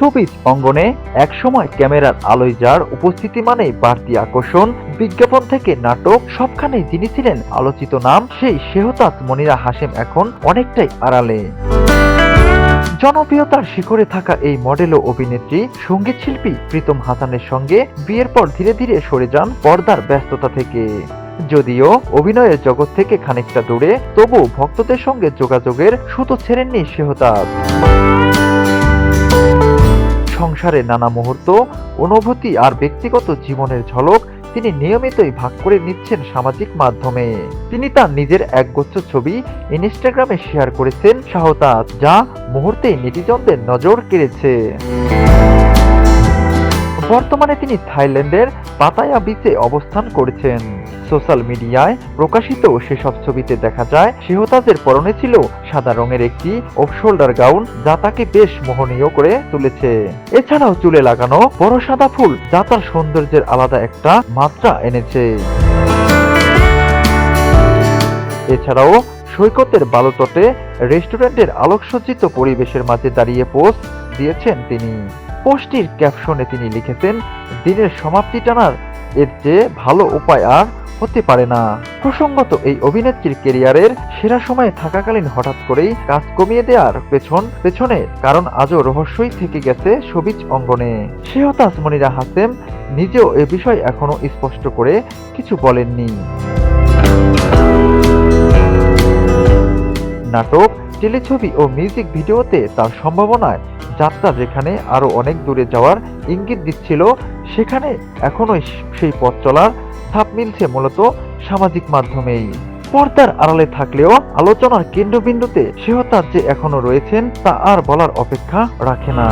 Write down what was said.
Showbiz অঙ্গনে একসময় ক্যামেরার আলোয় যার উপস্থিতি মানেই বাড়তি আকর্ষণ, বিজ্ঞাপন থেকে নাটক সবখানেই যিনি ছিলেন আলোচিত নাম, সেই শেহতাজ মনিরা হাশেম এখন অনেকটাই আড়ালে। জনপ্রিয়তার শিখরে থাকা এই মডেল ও অভিনেত্রী সঙ্গীত শিল্পী প্রীতম হাসানের সঙ্গে বিয়ের পর ধীরে ধীরে সরে যান পর্দার ব্যস্ততা থেকে। যদিও অভিনয়ের জগৎ থেকে খানিকটা দূরে, তবু ভক্তদের সঙ্গে যোগাযোগের সুতো ছেড়েননি শেহতাজ। সংসারের নানা মুহূর্ত, অনুভূতি আর ব্যক্তিগত জীবনের ঝলক তিনি নিয়মিতই ভাগ করে নিচ্ছেন সামাজিক মাধ্যমে। তিনি তার নিজের একগুচ্ছ ছবি ইনস্টাগ্রামে শেয়ার করেছেন শেহতাজ, যা মুহূর্তেই নেটিজনদের নজর কেড়েছে। বর্তমানে তিনি থাইল্যান্ডের পাতায়া বিচে অবস্থান করেছেন। সোশ্যাল মিডিয়ায় প্রকাশিত সেসব ছবিতে দেখা যায় শেহতাজের পরনে ছিল সাদা রঙের একটি অফ শোল্ডার গাউন, যা তাকে বেশ মোহনীয় করে তুলেছে। এছাড়াও চুলে লাগানো বড় সাদা ফুল, যা তার সৌন্দর্যের আলাদা একটা মাত্রা এনেছে। এছাড়াও সৈকতের বালুতটে রেস্টুরেন্টের আলোকসজ্জিত পরিবেশের মাঝে দাঁড়িয়ে পোস্ট দিয়েছেন তিনি। পোস্টটির ক্যাপশনে তিনি লিখেছেন, দিনের সমাপ্তি টানার এর চেয়ে ভালো উপায় আর হতে পারে না। প্রসঙ্গত, এই অভিনেত্রীর ক্যারিয়ারের সেরা সময়ে থাকাকালীন হঠাৎ করেই কাজ কমিয়ে দেওয়ার পেছনে কারণ আজও রহস্যই থেকে গেছে শোবিজ অঙ্গনে। শেহতাজ মনিরা হাশেম নিজেও এ বিষয়ে এখনো স্পষ্ট করে কিছু বলেননি। নাটক, টেলিছবি ও মিউজিক ভিডিওতে তার সম্ভাবনায় যাত্রা যেখানে আরো অনেক দূরে যাওয়ার ইঙ্গিত দিচ্ছিল, সেখানে এখনোই সেই পথ চলার ছাপ মিলছে মূলত সামাজিক মাধ্যমেই। পর্দার আড়ালে থাকলেও আলোচনার কেন্দ্রবিন্দুতে শেহতাজ যে এখনো রয়েছেন তা আর বলার অপেক্ষা রাখে না।